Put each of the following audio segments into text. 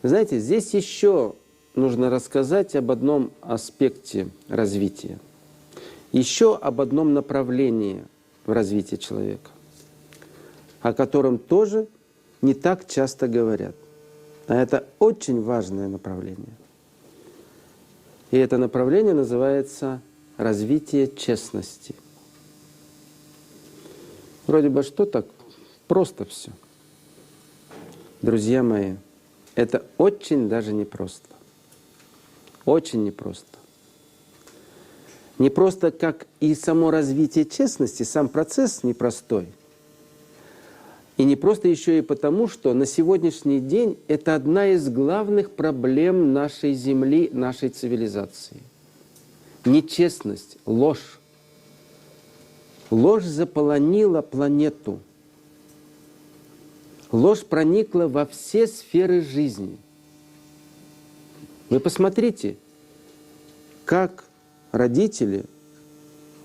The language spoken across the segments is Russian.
Вы знаете, здесь еще нужно рассказать об одном аспекте развития, еще об одном направлении в развитии человека, о котором тоже не так часто говорят. А это очень важное направление. И это направление называется развитие честности. Вроде бы что так просто все. Друзья мои, это очень даже непросто. Очень непросто. Не просто как и само развитие честности, сам процесс непростой. И не просто еще и потому, что на сегодняшний день это одна из главных проблем нашей Земли, нашей цивилизации. Нечестность, ложь. Ложь заполонила планету. Ложь проникла во все сферы жизни. Вы посмотрите, как родители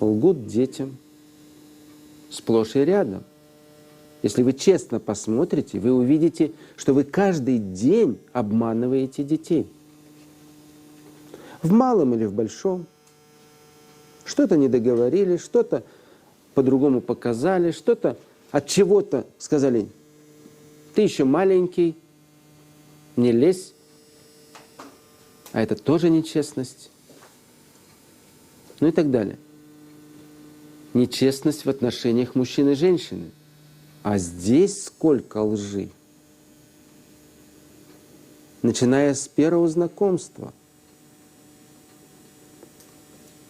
лгут детям сплошь и рядом. Если вы честно посмотрите, вы увидите, что вы каждый день обманываете детей. В малом или в большом. Что-то не договорили, что-то по-другому показали, что-то от чего-то сказали: ты еще маленький, не лезь. А это тоже нечестность. Ну и так далее. Нечестность в отношениях мужчины и женщины. А здесь сколько лжи. Начиная с первого знакомства.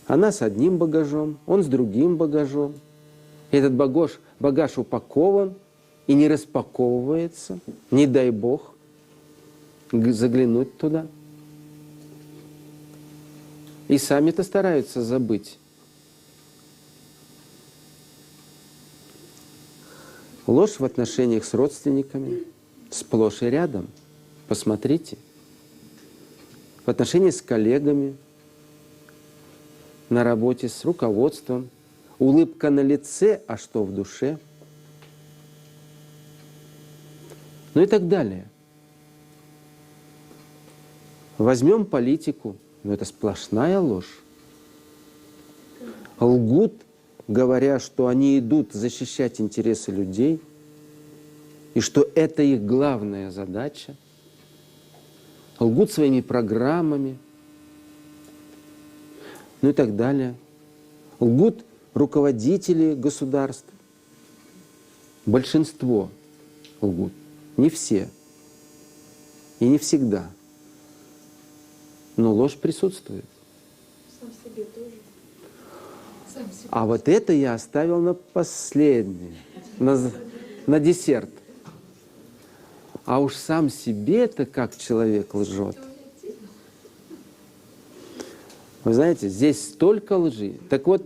Она с одним багажом, он с другим багажом. Этот багаж упакован и не распаковывается. Не дай Бог заглянуть туда. И сами-то стараются забыть. Ложь в отношениях с родственниками сплошь и рядом. Посмотрите. В отношениях с коллегами, на работе, с руководством. Улыбка на лице, а что в душе? Ну и так далее. Возьмем политику. Но это сплошная ложь. Лгут, говоря, что они идут защищать интересы людей, и что это их главная задача. Лгут своими программами, ну и так далее. Лгут руководители государств. Большинство лгут, не все и не всегда. Но ложь присутствует. Сам себе тоже. Сам себе. А вот это я оставил на последнее, на десерт. А уж сам себе-то как человек лжет. Вы знаете, здесь столько лжи. Так вот,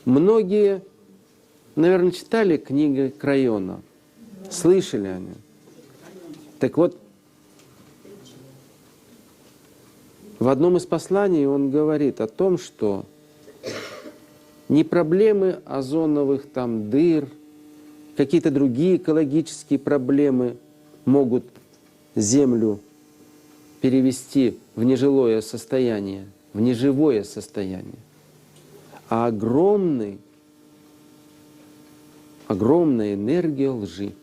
многие, наверное, читали книги Крайона, слышали о нем. Так вот, в одном из посланий он говорит о том, что не проблемы озоновых там дыр, какие-то другие экологические проблемы могут Землю перевести в нежилое состояние, в неживое состояние, а огромная энергия лжи.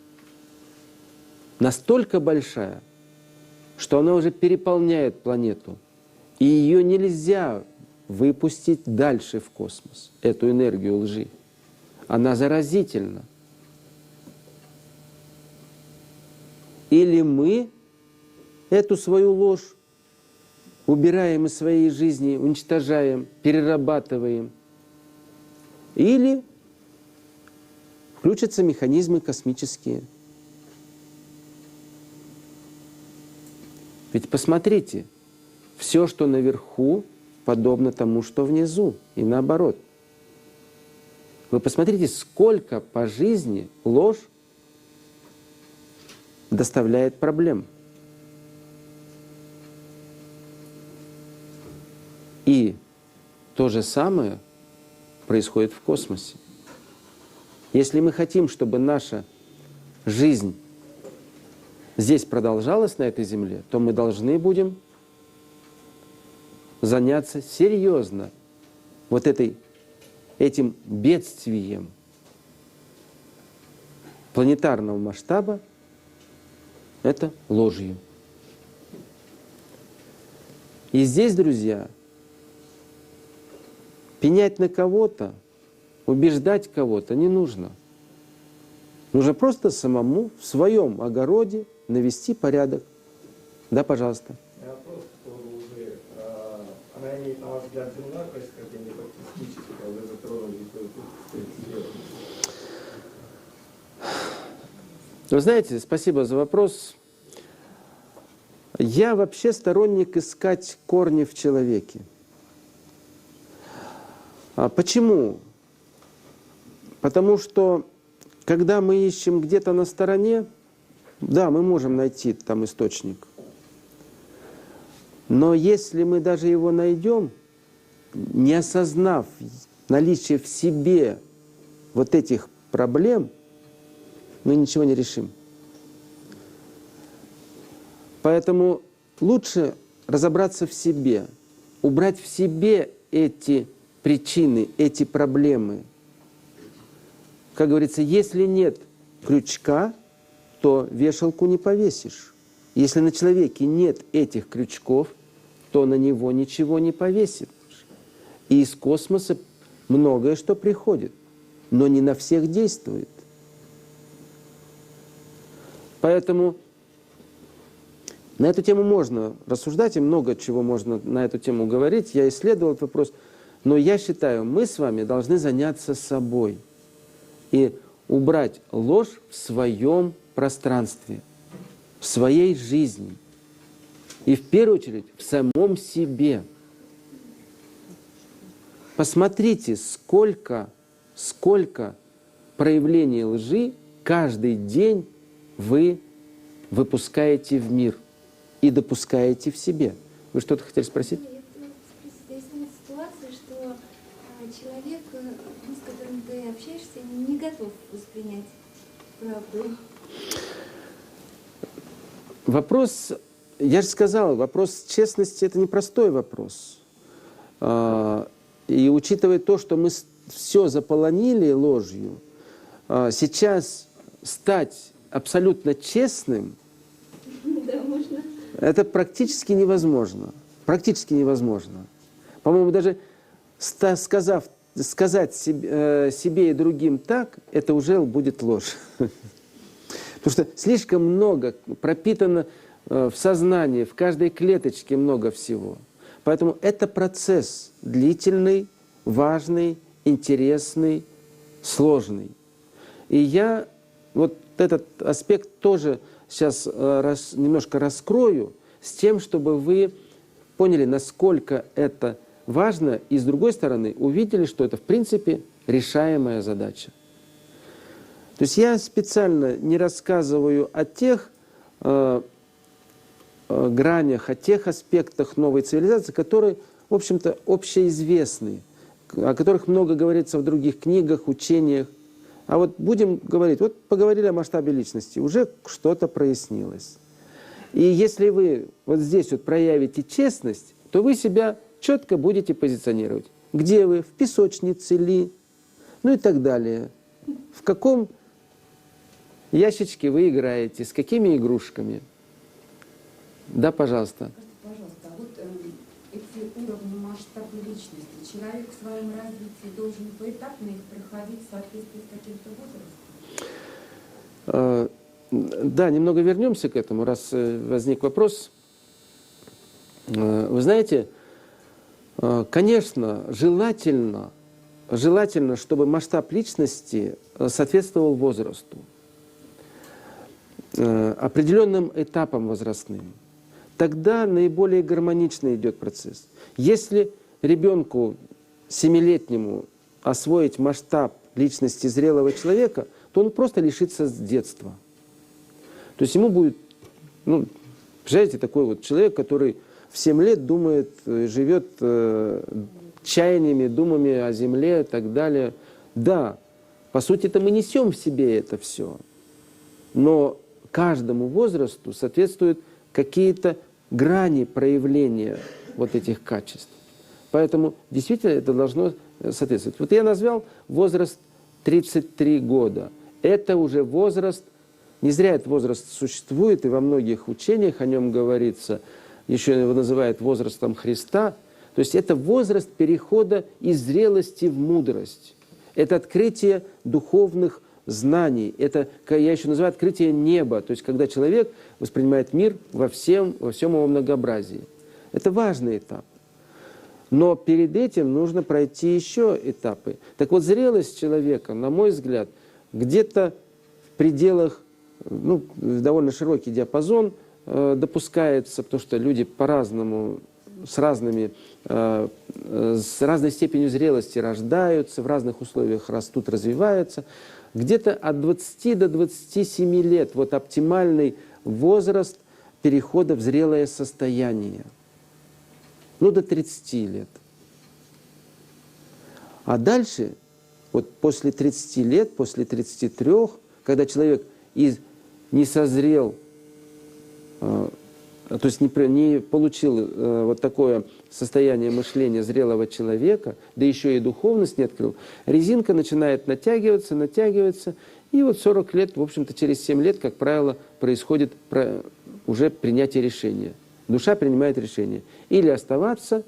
Настолько большая, что она уже переполняет планету. И ее нельзя выпустить дальше в космос, эту энергию лжи. Она заразительна. Или мы эту свою ложь убираем из своей жизни, уничтожаем, перерабатываем, или включатся механизмы космические. Ведь посмотрите, все, что наверху, подобно тому, что внизу, и наоборот. Вы посмотрите, сколько по жизни ложь доставляет проблем. И то же самое происходит в космосе. Если мы хотим, чтобы наша жизнь здесь продолжалось на этой земле, то мы должны будем заняться серьезно вот этим бедствием планетарного масштаба, это ложью. И здесь, друзья, пенять на кого-то, убеждать кого-то не нужно. Нужно просто самому в своем огороде навести порядок. Да, пожалуйста. Вопрос уже, она имеет, на ваш взгляд, земное происхождение, космическое, вы затронули сферу. Вы знаете, спасибо за вопрос. Я вообще сторонник искать корни в человеке. Почему? Потому что, когда мы ищем где-то на стороне, да, мы можем найти там источник. Но если мы даже его найдем, не осознав наличие в себе вот этих проблем, мы ничего не решим. Поэтому лучше разобраться в себе, убрать в себе эти причины, эти проблемы. Как говорится, если нет крючка, то вешалку не повесишь. Если на человеке нет этих крючков, то на него ничего не повесишь. И из космоса многое что приходит, но не на всех действует. Поэтому на эту тему можно рассуждать, и много чего можно на эту тему говорить. Я исследовал этот вопрос. Но я считаю, мы с вами должны заняться собой и убрать ложь в своем пространстве, в своей жизни. И в первую очередь в самом себе. Посмотрите, сколько проявлений лжи каждый день вы выпускаете в мир и допускаете в себе. Вы что-то хотели спросить? Я хотела спросить, есть ли ситуация, что человек, с которым ты общаешься, не готов воспринять правду? Вопрос, я же сказал, вопрос честности — это непростой вопрос. И учитывая то, что мы все заполонили ложью, сейчас стать абсолютно честным Да, можно. это практически невозможно. Практически невозможно. По-моему, даже сказать себе и другим так, это уже будет ложь. Потому что слишком много пропитано в сознании, в каждой клеточке много всего. Поэтому это процесс длительный, важный, интересный, сложный. И я вот этот аспект тоже сейчас немножко раскрою, с тем, чтобы вы поняли, насколько это важно, и с другой стороны увидели, что это в принципе решаемая задача. То есть я специально не рассказываю о тех гранях, о тех аспектах новой цивилизации, которые, в общем-то, общеизвестны, о которых много говорится в других книгах, учениях. А вот будем говорить, вот поговорили о масштабе личности, уже что-то прояснилось. И если вы вот здесь вот проявите честность, то вы себя четко будете позиционировать. Где вы? В песочнице ли? Ну и так далее. В каком ящичке вы играете, с какими игрушками? Да, пожалуйста. Пожалуйста, а вот эти уровни масштаба личности, человек в своем развитии должен поэтапно их проходить в соответствии с каким-то возрастом? Да, немного вернемся к этому, раз возник вопрос. Вы знаете, конечно, желательно, чтобы масштаб личности соответствовал возрасту, определенным этапам возрастным. Тогда наиболее гармонично идет процесс. Если ребенку 7-летнему освоить масштаб личности зрелого человека, то он просто лишится с детства. То есть ему будет, представляете, такой вот человек, который в 7 лет думает, живет чаяниями, думами о земле и так далее. Да, по сути-то мы несем в себе это все. Но каждому возрасту соответствуют какие-то грани проявления вот этих качеств. Поэтому действительно это должно соответствовать. Вот я назвал возраст 33 года. Это уже возраст, не зря этот возраст существует, и во многих учениях о нем говорится, еще его называют возрастом Христа. То есть это возраст перехода из зрелости в мудрость. Это открытие духовных знаний. Это, я еще называю, открытие неба. То есть когда человек воспринимает мир во всем его многообразии. Это важный этап. Но перед этим нужно пройти еще этапы. Так вот, зрелость человека, на мой взгляд, где-то в пределах, довольно широкий диапазон допускается, потому что люди по-разному, с разной степенью зрелости рождаются, в разных условиях растут, развиваются. Где-то от 20 до 27 лет вот оптимальный возраст перехода в зрелое состояние. До 30 лет. А дальше, вот после 30 лет, после 33, когда человек не созрел, то есть не получил вот такое состояние мышления зрелого человека, да еще и духовность не открыл, резинка начинает натягиваться, и вот 40 лет, в общем-то, через 7 лет, как правило, происходит уже принятие решения. Душа принимает решение. Или оставаться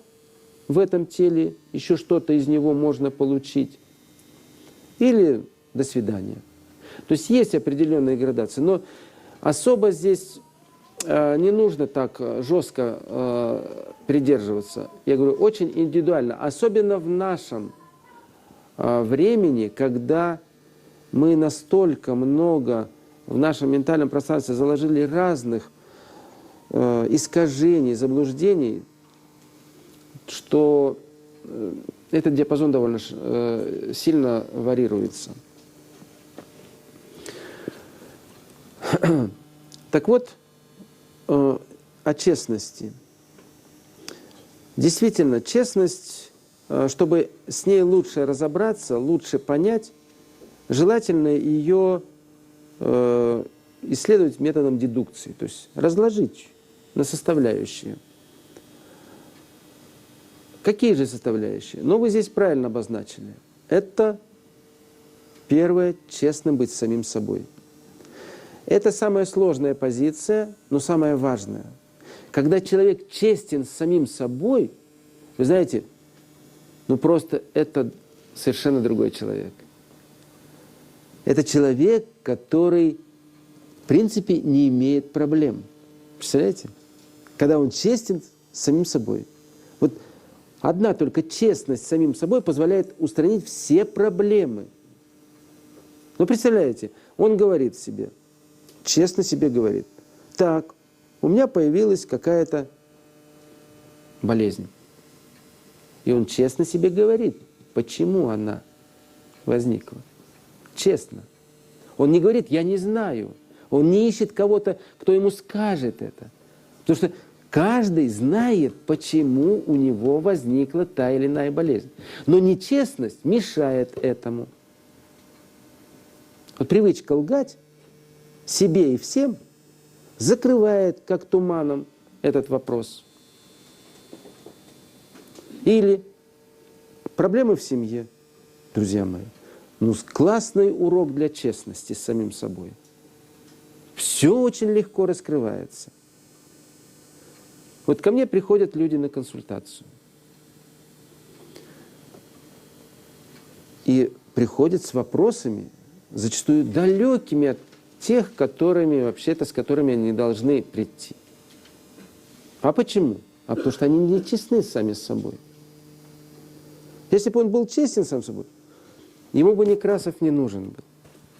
в этом теле, еще что-то из него можно получить, или до свидания. То есть есть определенные градации, но особо здесь не нужно так жестко придерживаться. Я говорю, очень индивидуально, особенно в нашем времени, когда мы настолько много в нашем ментальном пространстве заложили разных искажений, заблуждений, что этот диапазон довольно сильно варьируется. Так вот, о честности. Действительно, честность, чтобы с ней лучше разобраться, лучше понять, желательно ее исследовать методом дедукции, то есть разложить на составляющие. Какие же составляющие? Вы здесь правильно обозначили. Это первое, честным быть самим собой. Это самая сложная позиция, но самая важная. Когда человек честен с самим собой, вы знаете, просто это совершенно другой человек. Это человек, который, в принципе, не имеет проблем. Представляете? Когда он честен с самим собой. Вот одна только честность с самим собой позволяет устранить все проблемы. Представляете, он говорит себе, честно себе говорит, так, у меня появилась какая-то болезнь. И он честно себе говорит, почему она возникла. Честно. Он не говорит, я не знаю. Он не ищет кого-то, кто ему скажет это. Потому что каждый знает, почему у него возникла та или иная болезнь. Но нечестность мешает этому. Вот привычка лгать себе и всем закрывает, как туманом, этот вопрос. Или проблемы в семье, друзья мои. Классный урок для честности с самим собой. Все очень легко раскрывается. Вот ко мне приходят люди на консультацию. И приходят с вопросами, зачастую далекими от тех, с которыми они должны прийти. А почему? Потому что они не честны сами с собой. Если бы он был честен сам с собой, ему бы Некрасов не нужен был.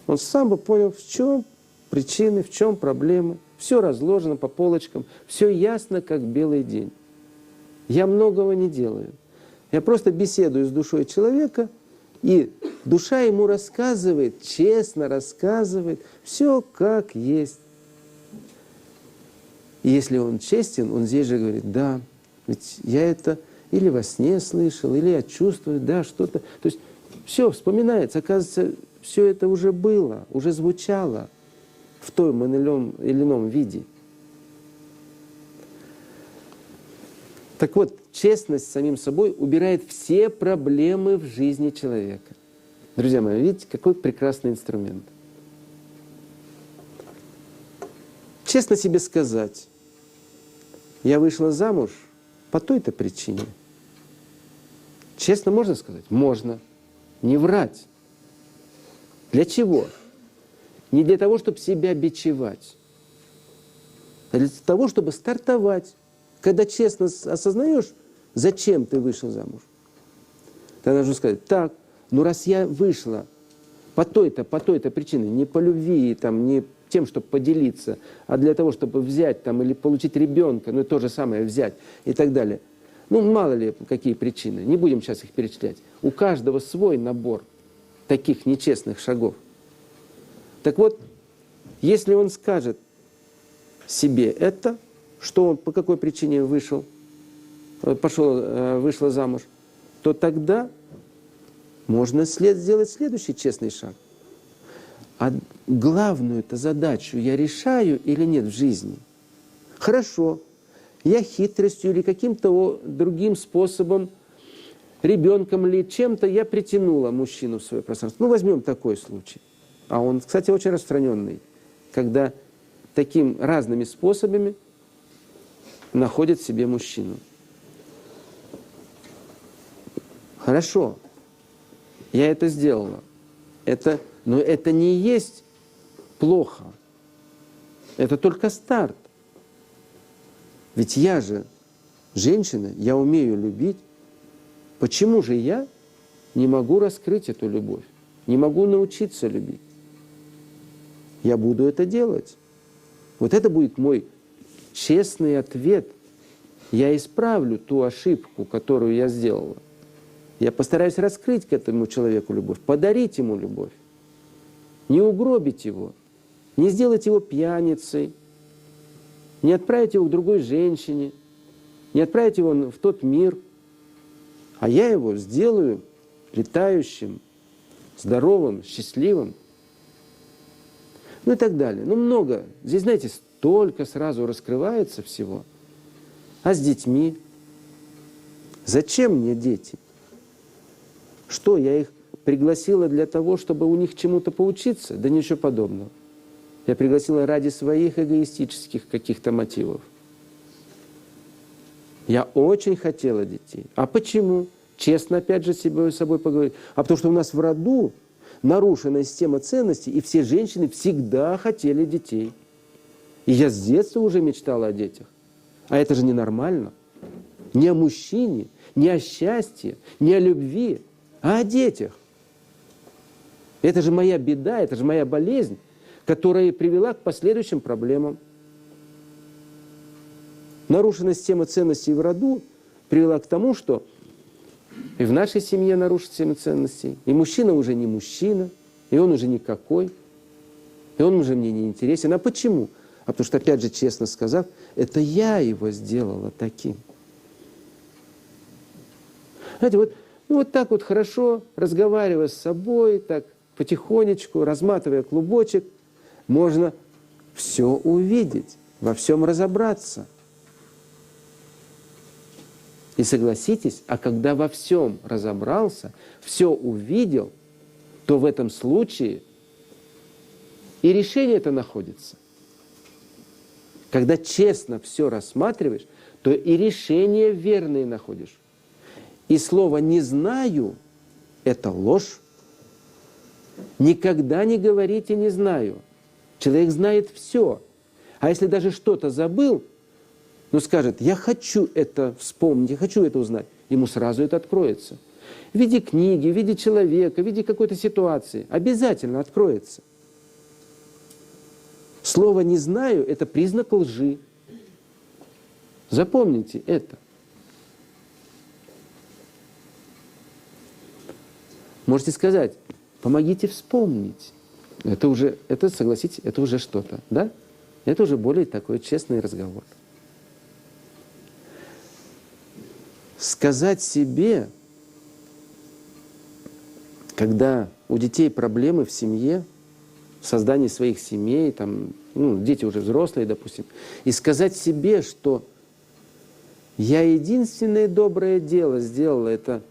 Он сам бы понял, в чем причины, в чем проблемы. Все разложено по полочкам, все ясно, как белый день. Я многого не делаю. Я просто беседую с душой человека, и душа ему рассказывает, честно рассказывает, все как есть. И если он честен, он здесь же говорит, да, ведь я это или во сне слышал, или я чувствую, да, что-то. То есть все вспоминается, оказывается, все это уже было, уже звучало. в том или ином виде. Так вот, честность с самим собой убирает все проблемы в жизни человека. Друзья мои, видите, какой прекрасный инструмент. Честно себе сказать, я вышла замуж по той-то причине. Честно можно сказать? Можно. Не врать. Для чего? Не для того, чтобы себя бичевать, а для того, чтобы стартовать. Когда честно осознаешь, зачем ты вышел замуж, тогда нужно сказать: так, ну раз я вышла по той-то причине, не по любви, там, не тем, чтобы поделиться, а для того, чтобы взять там, или получить ребенка, ну и то же самое взять и так далее. Ну, мало ли какие причины, не будем сейчас их перечислять. У каждого свой набор таких нечестных шагов. Так вот, если он скажет себе это, что он по какой причине вышла замуж, то тогда можно сделать следующий честный шаг. А главную-то задачу я решаю или нет в жизни? Хорошо, я хитростью или каким-то другим способом, ребенком ли, чем-то я притянула мужчину в свое пространство. Ну, возьмем такой случай. А он, кстати, очень распространенный, когда таким разными способами находит в себе мужчину. Хорошо, я это сделала. Но это не есть плохо. Это только старт. Ведь я же женщина, я умею любить. Почему же я не могу раскрыть эту любовь? Не могу научиться любить? Я буду это делать. Вот это будет мой честный ответ. Я исправлю ту ошибку, которую я сделала. Я постараюсь раскрыть к этому человеку любовь, подарить ему любовь. Не угробить его, не сделать его пьяницей, не отправить его к другой женщине, не отправить его в тот мир, а я его сделаю летающим, здоровым, счастливым. Ну и так далее. Ну много. Здесь, знаете, столько сразу раскрывается всего. А с детьми? Зачем мне дети? Что, я их пригласила для того, чтобы у них чему-то поучиться? Да ничего подобного. Я пригласила ради своих эгоистических каких-то мотивов. Я очень хотела детей. А почему? Честно, опять же, с собой поговорить. А потому что у нас в роду нарушена система ценностей, и все женщины всегда хотели детей. И я с детства уже мечтала о детях. А это же ненормально. Не о мужчине, не о счастье, не о любви, а о детях. Это же моя беда, это же моя болезнь, которая привела к последующим проблемам. Нарушенная система ценностей в роду привела к тому, что и в нашей семье нарушена система ценностей, и мужчина уже не мужчина, и он уже никакой, и он уже мне не интересен. А почему? А потому что, опять же, честно сказав, это я его сделала таким. Знаете, вот так вот хорошо, разговаривая с собой, так потихонечку, разматывая клубочек, можно все увидеть, во всем разобраться. И согласитесь, а когда во всем разобрался, все увидел, то в этом случае и решение это находится. Когда честно все рассматриваешь, то и решение верное находишь. И слово «не знаю» — это ложь. Никогда не говорите «не знаю». Человек знает все. А если даже что-то забыл, скажет: я хочу это вспомнить, я хочу это узнать, ему сразу это откроется. В виде книги, в виде человека, в виде какой-то ситуации. Обязательно откроется. Слово «не знаю» — это признак лжи. Запомните это. Можете сказать: помогите вспомнить. Это, согласитесь, это уже что-то, да? Это уже более такой честный разговор. Сказать себе, когда у детей проблемы в семье, создании своих семей, там, ну, дети уже взрослые, допустим, и сказать себе, что я единственное доброе дело сделала, это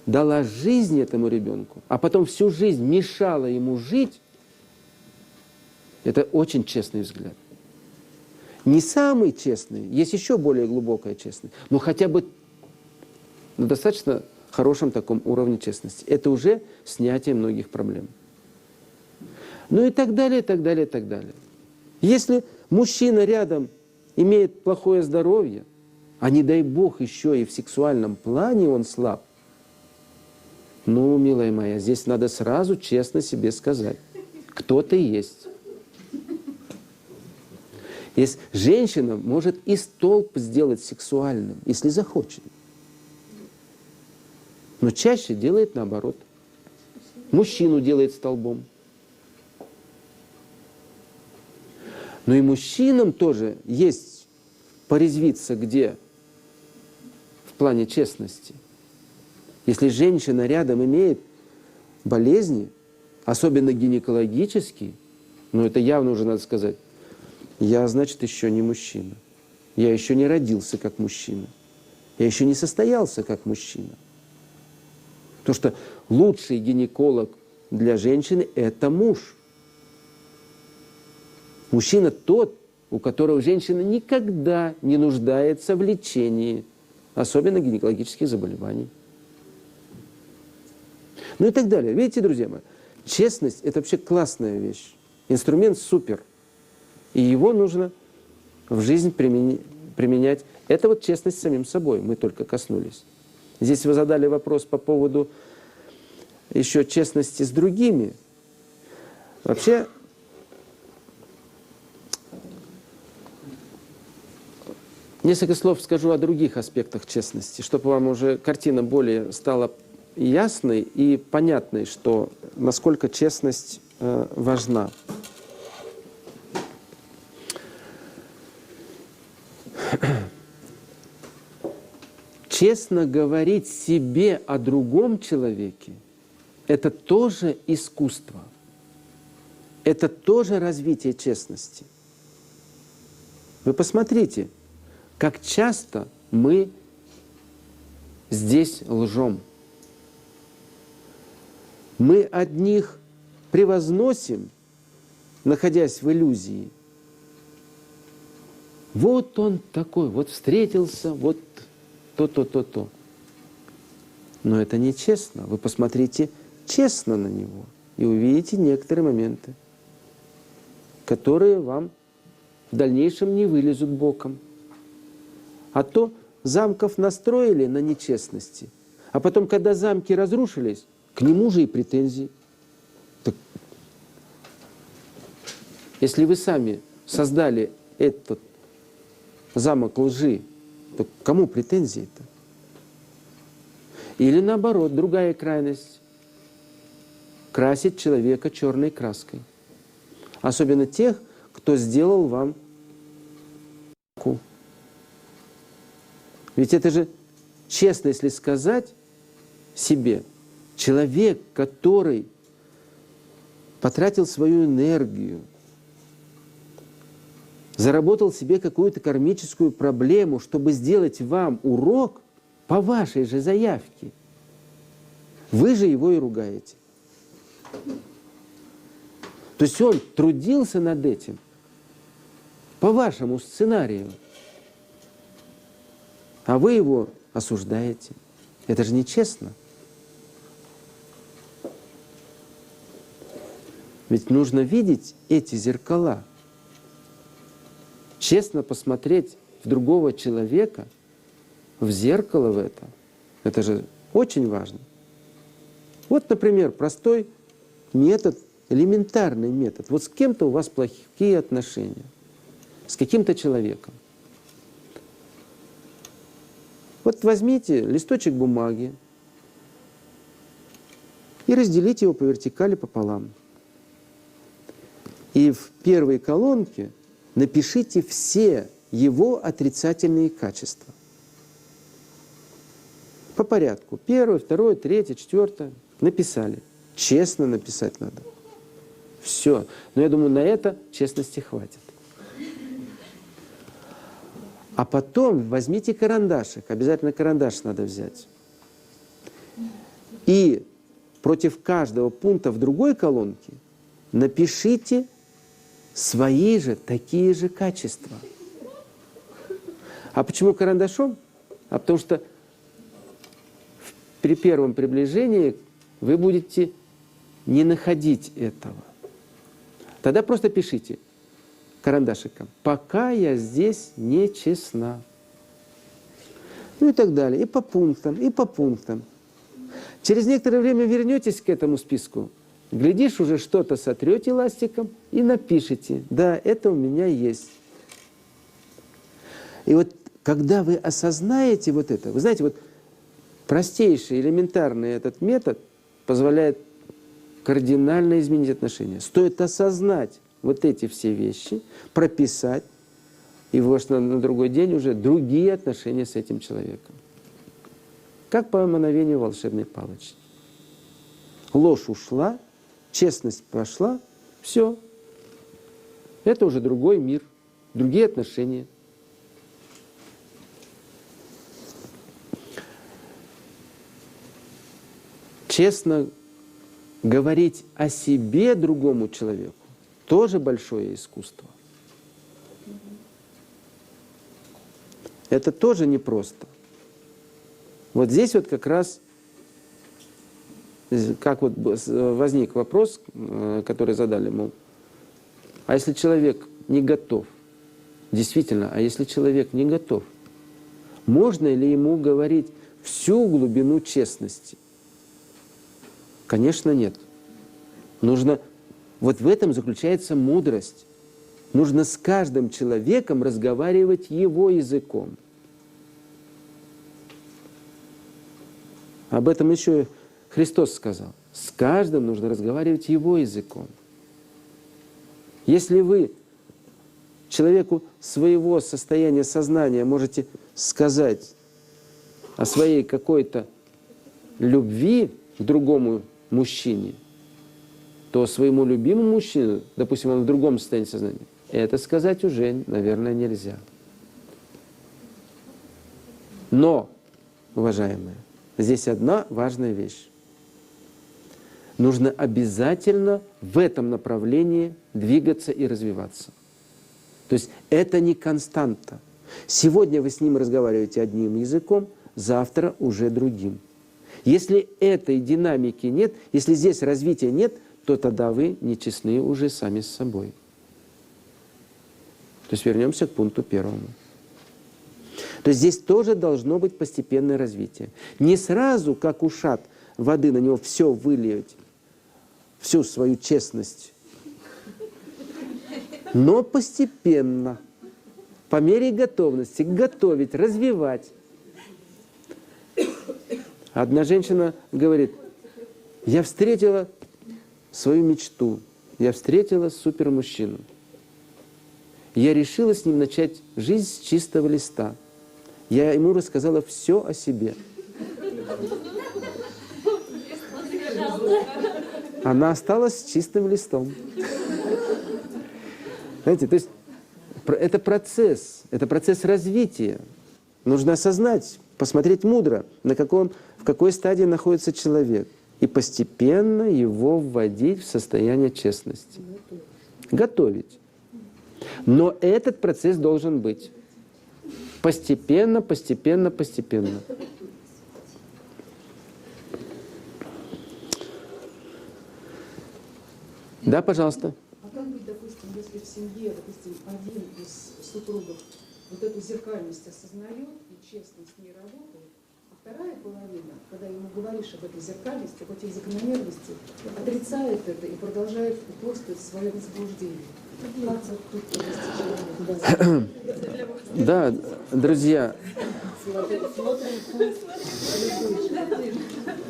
дала жизнь этому ребенку, а потом всю жизнь мешала ему жить, это очень честный взгляд. Не самый честный, есть еще более глубокая честность, но хотя бы на достаточно хорошем таком уровне честности. Это уже снятие многих проблем. Ну и так далее, и так далее, и так далее. Если мужчина рядом имеет плохое здоровье, а не дай бог еще и в сексуальном плане он слаб, ну, милая моя, здесь надо сразу честно себе сказать, кто ты есть. Если женщина может и столб сделать сексуальным, если захочет. Но чаще делает наоборот. Мужчину делает столбом. Но и мужчинам тоже есть порезвиться где в плане честности. Если женщина рядом имеет болезни, особенно гинекологические, ну это явно уже надо сказать, я, значит, еще не мужчина. Я еще не родился как мужчина. Я еще не состоялся как мужчина. Потому что лучший гинеколог для женщины – это муж. Мужчина тот, у которого женщина никогда не нуждается в лечении, особенно гинекологических заболеваний. Ну и так далее. Видите, друзья мои, честность – это вообще классная вещь. Инструмент супер. И его нужно в жизнь применять. Это вот честность с самим собой, мы только коснулись. Здесь вы задали вопрос по поводу еще честности с другими. Вообще, несколько слов скажу о других аспектах честности, чтобы вам уже картина более стала ясной и понятной, что насколько честность важна. Честно говорить себе о другом человеке – это тоже искусство. Это тоже развитие честности. Вы посмотрите, как часто мы здесь лжем. Мы одних превозносим, находясь в иллюзии. Вот он такой, вот встретился, вот то. Но это нечестно. Вы посмотрите честно на него и увидите некоторые моменты, которые вам в дальнейшем не вылезут боком. А то замков настроили на нечестности, а потом, когда замки разрушились, к нему же и претензии. Так, если вы сами создали этот замок лжи, то кому претензии-то? Или наоборот, другая крайность. Красить человека черной краской. Особенно тех, кто сделал вам ку. Ведь это же честно, если сказать себе, человек, который потратил свою энергию, заработал себе какую-то кармическую проблему, чтобы сделать вам урок по вашей же заявке. Вы же его и ругаете. То есть он трудился над этим по вашему сценарию, а вы его осуждаете. Это же нечестно. Ведь нужно видеть эти зеркала. Честно посмотреть в другого человека, в зеркало в это. Это же очень важно. Вот, например, простой метод, элементарный метод. Вот с кем-то у вас плохие отношения, с каким-то человеком. Вот возьмите листочек бумаги и разделите его по вертикали пополам. И в первой колонке напишите все его отрицательные качества. По порядку. Первое, второе, третье, четвертое. Написали. Честно написать надо. Все. Но я думаю, на это честности хватит. А потом возьмите карандашик, обязательно карандаш надо взять. И против каждого пункта в другой колонке напишите свои же такие же качества. А почему карандашом? А потому что при первом приближении вы будете не находить этого. Тогда просто пишите карандашиком: «Пока я здесь не честна». Ну и так далее. И по пунктам, и по пунктам. Через некоторое время вернетесь к этому списку, глядишь, уже что-то сотрете ластиком и напишите: «Да, это у меня есть». И вот когда вы осознаете вот это, вы знаете, вот простейший, элементарный этот метод позволяет кардинально изменить отношения. Стоит осознать вот эти все вещи, прописать, и на другой день уже другие отношения с этим человеком. Как по мановению волшебной палочки. Ложь ушла, честность пошла, все. Это уже другой мир, другие отношения. Честно говорить о себе другому человеку тоже большое искусство. Это тоже непросто. Вот здесь вот как раз, как вот возник вопрос, который задали, мол, а если человек не готов, действительно, а если человек не готов, можно ли ему говорить всю глубину честности? Конечно, нет. Нужно, вот в этом заключается мудрость. Нужно с каждым человеком разговаривать его языком. Об этом еще Христос сказал. С каждым нужно разговаривать его языком. Если вы человеку своего состояния сознания можете сказать о своей какой-то любви к другому мужчине, то своему любимому мужчине, допустим, он в другом состоянии сознания, это сказать уже, наверное, нельзя. Но, уважаемые, здесь одна важная вещь. Нужно обязательно в этом направлении двигаться и развиваться. То есть это не константа. Сегодня вы с ним разговариваете одним языком, завтра уже другим. Если этой динамики нет, если здесь развития нет, то тогда вы нечестны уже сами с собой. То есть вернемся к пункту первому. То есть здесь тоже должно быть постепенное развитие. Не сразу, как ушат воды, на него все вылить, всю свою честность, но постепенно, по мере готовности, готовить, развивать. Одна женщина говорит: я встретила свою мечту, я встретила супермужчину. Я решила с ним начать жизнь с чистого листа. Я ему рассказала все о себе. Она осталась с чистым листом. Знаете, то есть это процесс развития. Нужно осознать, посмотреть мудро, в какой стадии находится человек, и постепенно его вводить в состояние честности. Готовить. Но этот процесс должен быть. Постепенно, постепенно, постепенно. Да, пожалуйста. А как быть, допустим, если в семье, допустим, один из супругов вот эту зеркальность осознает и честно с ней работает, а вторая половина, когда ему говоришь об этой зеркальности, об этих закономерностях, отрицает это и продолжает упорствовать в своем заблуждении? Как тут провести человека? Да, друзья.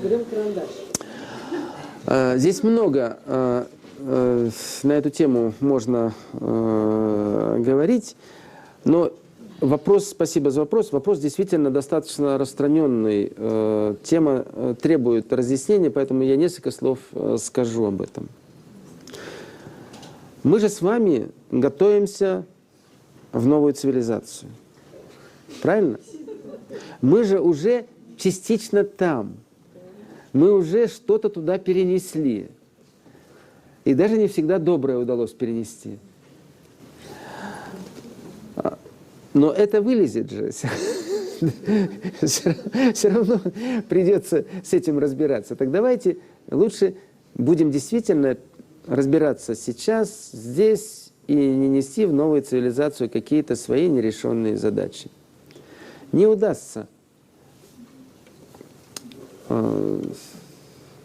Берем карандаш. Здесь много на эту тему можно говорить, но вопрос, спасибо за вопрос, вопрос действительно достаточно распространенный, тема требует разъяснения, поэтому я несколько слов скажу об этом. Мы же с вами готовимся в новую цивилизацию. Правильно? Мы же уже частично там. Мы уже что-то туда перенесли. И даже не всегда доброе удалось перенести. Но это вылезет же. Все равно придется с этим разбираться. Так давайте лучше будем действительно разбираться сейчас, здесь, и не нести в новую цивилизацию какие-то свои нерешенные задачи. Не удастся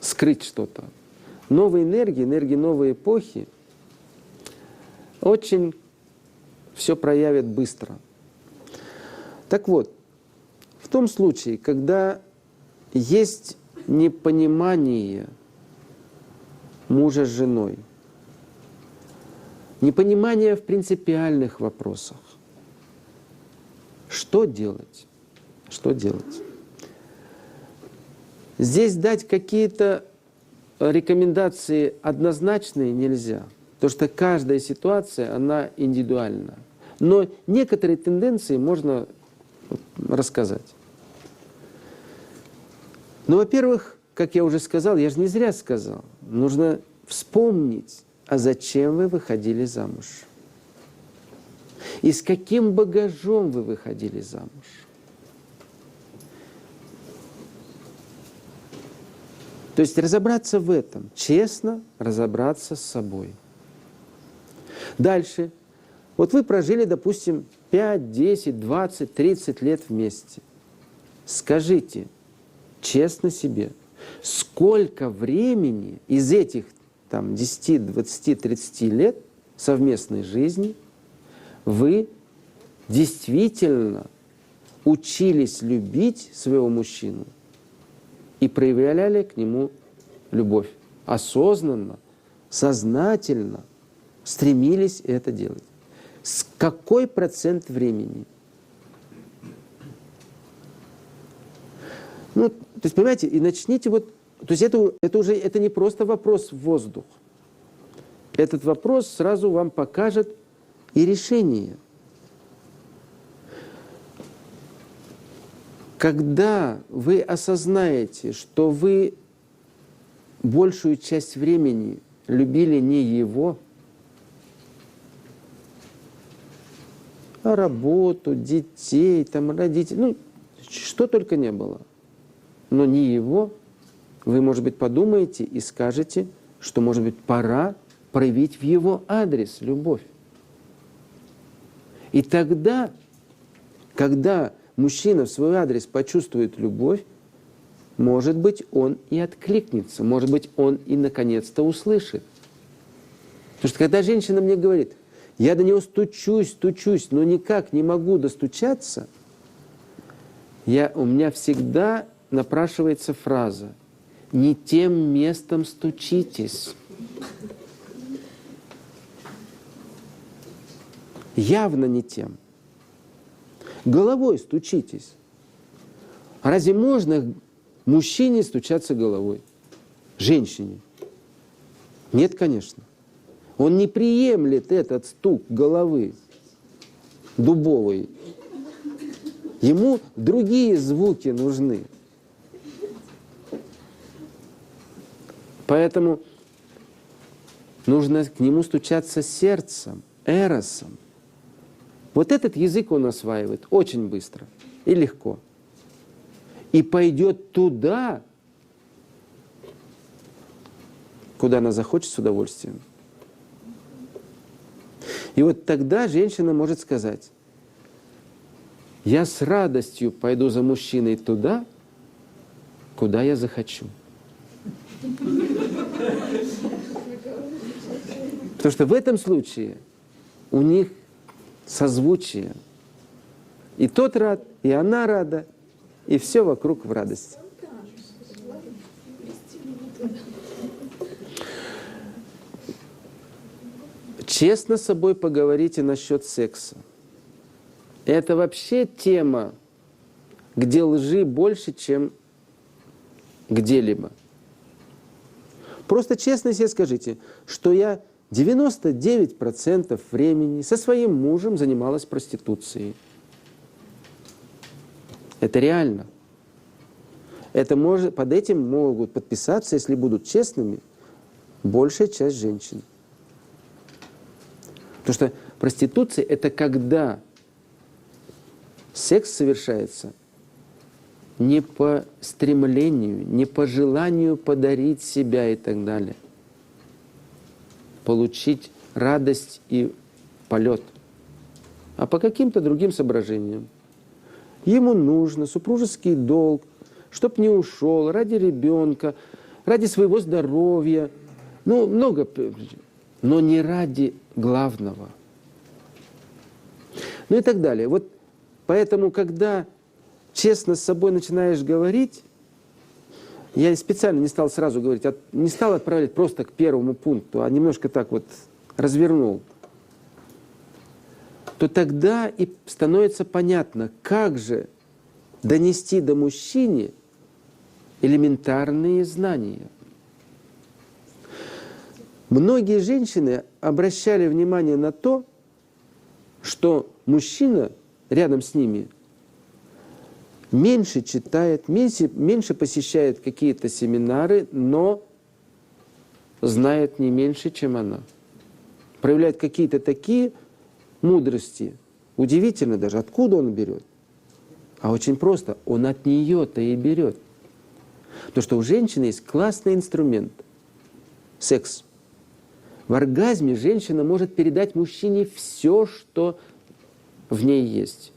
скрыть что-то. Новые энергии, энергии новой эпохи очень все проявят быстро. Так вот, в том случае, когда есть непонимание мужа с женой, непонимание в принципиальных вопросах, что делать? Что делать? Здесь дать какие-то рекомендации однозначные нельзя, потому что каждая ситуация, она индивидуальна. Но некоторые тенденции можно рассказать. Ну, во-первых, как я уже сказал, я же не зря сказал, нужно вспомнить, а зачем вы выходили замуж? И с каким багажом вы выходили замуж? То есть разобраться в этом, честно разобраться с собой. Дальше. Вот вы прожили, допустим, 5, 10, 20, 30 лет вместе. Скажите честно себе, сколько времени из этих там, 10, 20, 30 лет совместной жизни вы действительно учились любить своего мужчину и проявляли к нему любовь. Осознанно, сознательно стремились это делать. С какой процент времени? Ну, то есть, понимаете, и начните вот... То есть это не просто вопрос в воздух. Этот вопрос сразу вам покажет и решение. Когда вы осознаете, что вы большую часть времени любили не его, а работу, детей, там, родителей, ну, что только не было, но не его, вы, может быть, подумаете и скажете, что, может быть, пора проявить в его адрес любовь. И тогда, когда мужчина в свой адрес почувствует любовь, может быть, он и откликнется, может быть, он и наконец-то услышит. Потому что когда женщина мне говорит, я до него стучусь, но никак не могу достучаться, у меня всегда напрашивается фраза: не тем местом стучитесь. Явно не тем. Головой стучитесь. А разве можно мужчине стучаться головой? Женщине? Нет, конечно. Он не приемлет этот стук головы дубовой. Ему другие звуки нужны. Поэтому нужно к нему стучаться сердцем, эросом. Вот этот язык он осваивает очень быстро и легко. И пойдет туда, куда она захочет с удовольствием. И вот тогда женщина может сказать: я с радостью пойду за мужчиной туда, куда я захочу. Потому что в этом случае у них созвучие. И тот рад, и она рада, и все вокруг в радости. Честно с собой поговорите насчет секса. Это вообще тема, где лжи больше, чем где-либо. Просто честно себе скажите, что я 99% времени со своим мужем занималась проституцией. Это реально. Под этим могут подписаться, если будут честными, большая часть женщин. Потому что проституция – это когда секс совершается не по стремлению, не по желанию подарить себя и так далее. Получить радость и полет. А по каким-то другим соображениям. Ему нужно супружеский долг, чтоб не ушел, ради ребенка, ради своего здоровья. Ну, много причин. Но не ради главного. Ну и так далее. Вот поэтому, когда честно с собой начинаешь говорить, я специально не стал сразу говорить, не стал отправлять просто к первому пункту, а немножко так вот развернул, то тогда и становится понятно, как же донести до мужчины элементарные знания. Многие женщины обращали внимание на то, что мужчина рядом с ними меньше читает, меньше посещает какие-то семинары, но знает не меньше, чем она. Проявляет какие-то такие мудрости. Удивительно даже, откуда он берет. А очень просто, он от нее-то и берет. Потому что у женщины есть классный инструмент – секс. В оргазме женщина может передать мужчине все, что в ней есть.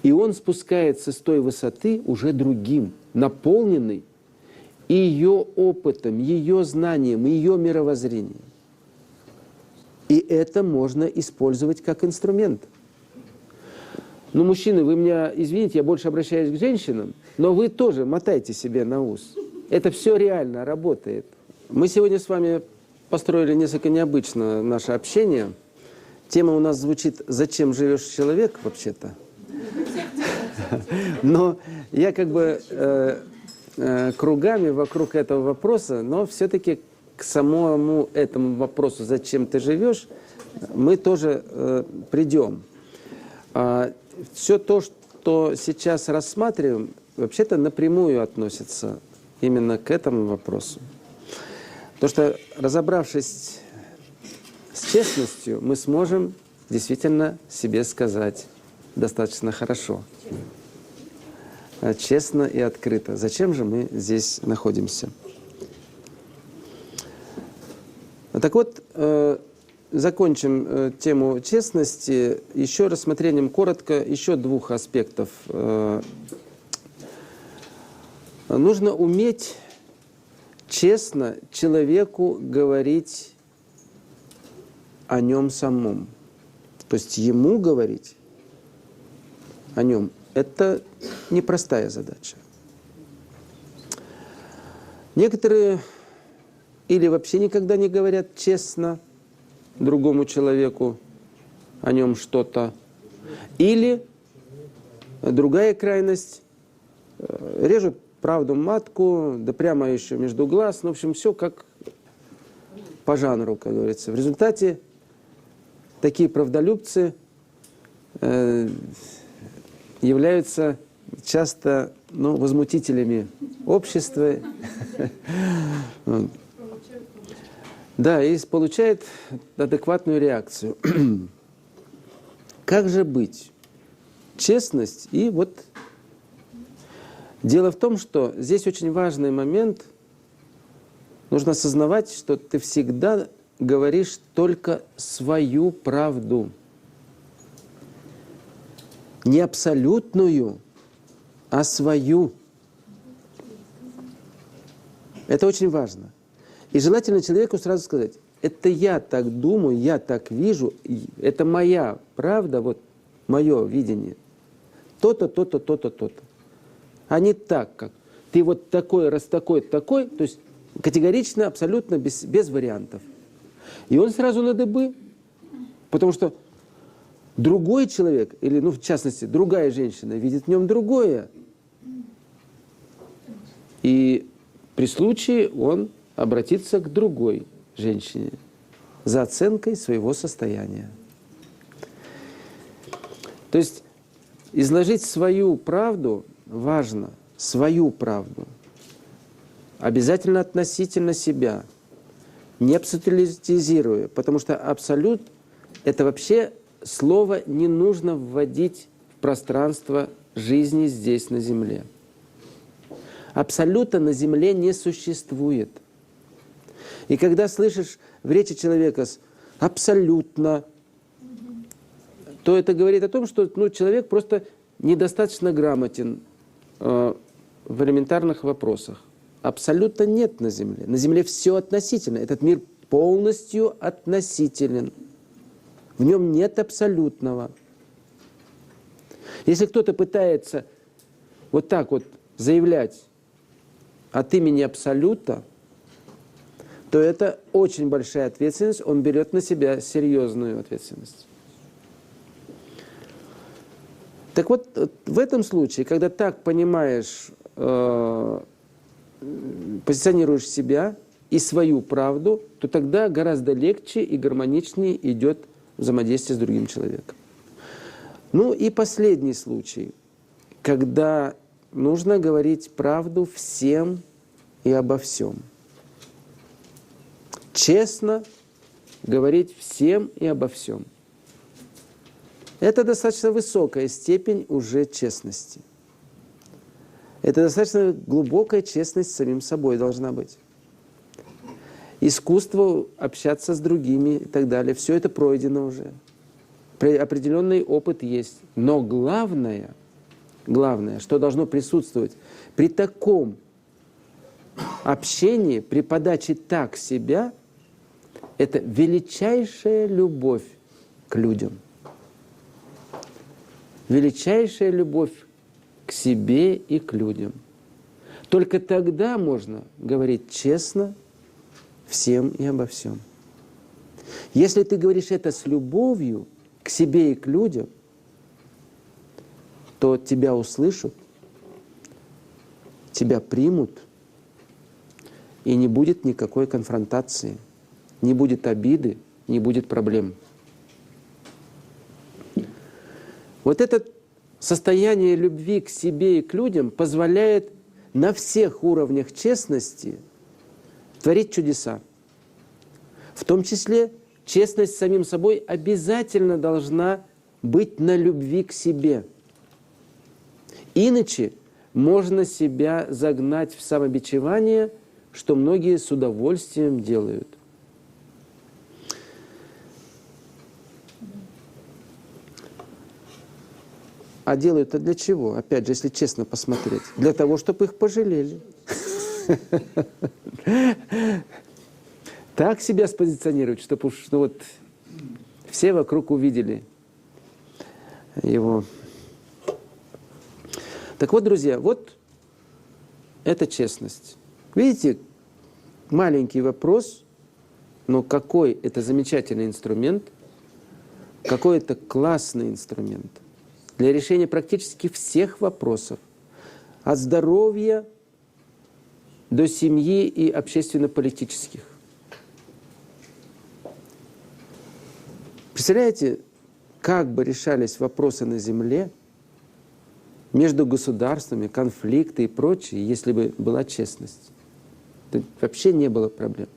И он спускается с той высоты уже другим, наполненный и ее опытом, ее знанием, ее мировоззрением. И это можно использовать как инструмент. Ну, мужчины, вы меня извините, я больше обращаюсь к женщинам, но вы тоже мотайте себе на ус. Это все реально работает. Мы сегодня с вами построили несколько необычно наше общение. Тема у нас звучит «Зачем живешь человек?» вообще-то. Но я как бы кругами вокруг этого вопроса, но все-таки к самому этому вопросу «Зачем ты живешь?» мы тоже придем. Все то, что сейчас рассматриваем, вообще-то напрямую относится именно к этому вопросу. Потому что, разобравшись с честностью, мы сможем действительно себе сказать достаточно хорошо, честно и открыто. Зачем же мы здесь находимся? Так вот, закончим тему честности еще рассмотрением коротко еще двух аспектов. Нужно уметь честно человеку говорить о нем самом. То есть ему говорить о нем – это непростая задача. Некоторые или вообще никогда не говорят честно другому человеку о нем что-то, или другая крайность – режут правду матку, да прямо еще между глаз. Ну, в общем, все как по жанру, как говорится. В результате такие правдолюбцы являются часто возмутителями общества. Да, и получает адекватную реакцию. Как же быть? Честность и вот... Дело в том, что здесь очень важный момент. Нужно осознавать, что ты всегда говоришь только свою правду. Не абсолютную, а свою. Это очень важно. И желательно человеку сразу сказать, это я так думаю, я так вижу, это моя правда, вот мое видение. То-то, то-то, то-то, то-то. А не так, как ты вот такой, раз такой, такой, то есть категорично, абсолютно без вариантов. И он сразу на дыбы, потому что другой человек, или, в частности, другая женщина видит в нем другое. И при случае он обратится к другой женщине. за оценкой своего состояния. То есть изложить свою правду важно, свою правду. Обязательно относительно себя, не абсолютизируя, потому что абсолют — это вообще слово не нужно вводить в пространство жизни здесь, на Земле. Абсолюта на Земле не существует. И когда слышишь в речи человека «абсолютно», то это говорит о том, что человек просто недостаточно грамотен в элементарных вопросах. Абсолютно нет на Земле. На Земле все относительно. Этот мир полностью относителен. В нем нет абсолютного. Если кто-то пытается вот так вот заявлять от имени абсолюта, то это очень большая ответственность, он берет на себя серьезную ответственность. Так вот, в этом случае, когда так понимаешь, позиционируешь себя и свою правду, то тогда гораздо легче и гармоничнее идет взаимодействие с другим человеком. Ну и последний случай, когда нужно говорить правду всем и обо всем. Честно говорить всем и обо всем. Это достаточно высокая степень уже честности. Это достаточно глубокая честность с самим собой должна быть. Искусство общаться с другими и так далее, все это пройдено уже. Определенный опыт есть. Но главное, что должно присутствовать при таком общении, при подаче так себя, это величайшая любовь к людям. Величайшая любовь к себе и к людям. Только тогда можно говорить честно всем и обо всем. Если ты говоришь это с любовью к себе и к людям, то тебя услышат, тебя примут, и не будет никакой конфронтации, не будет обиды, не будет проблем. Вот это состояние любви к себе и к людям позволяет на всех уровнях честности творить чудеса. В том числе честность с самим собой обязательно должна быть на любви к себе. Иначе можно себя загнать в самобичевание, что многие с удовольствием делают. А делают-то для чего? Опять же, если честно посмотреть. Для того, чтобы их пожалели. Так себя спозиционировать, чтобы уж все вокруг увидели его. Так вот, друзья, вот это честность. Видите, маленький вопрос, но какой это замечательный инструмент, какой это классный инструмент для решения практически всех вопросов. От здоровья до семьи и общественно-политических. Представляете, как бы решались вопросы на Земле между государствами, конфликты и прочее, если бы была честность? То вообще не было проблем.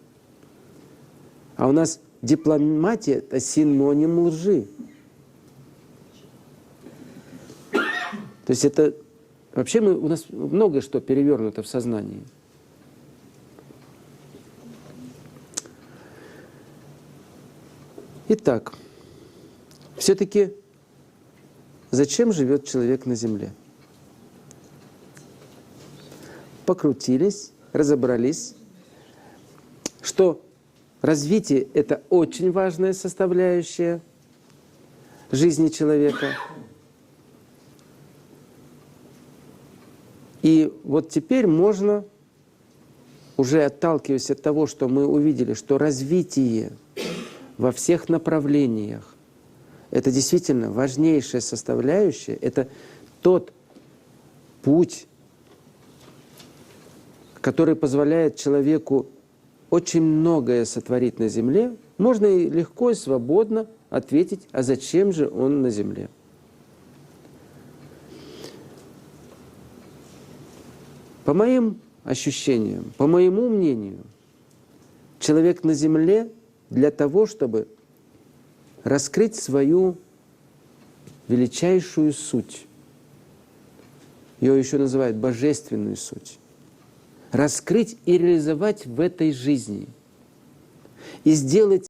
А у нас дипломатия — это синоним лжи. То есть это вообще у нас многое что перевернуто в сознании. Итак, все-таки зачем живет человек на Земле? Покрутились, разобрались, что развитие — это очень важная составляющая жизни человека. И вот теперь можно, уже отталкиваясь от того, что мы увидели, что развитие во всех направлениях — это действительно важнейшая составляющая, это тот путь, который позволяет человеку очень многое сотворить на Земле, можно и легко и свободно ответить, а зачем же он на земле. По моим ощущениям, по моему мнению, человек на земле для того, чтобы раскрыть свою величайшую суть. Ее еще называют божественную суть. Раскрыть и реализовать в этой жизни. И сделать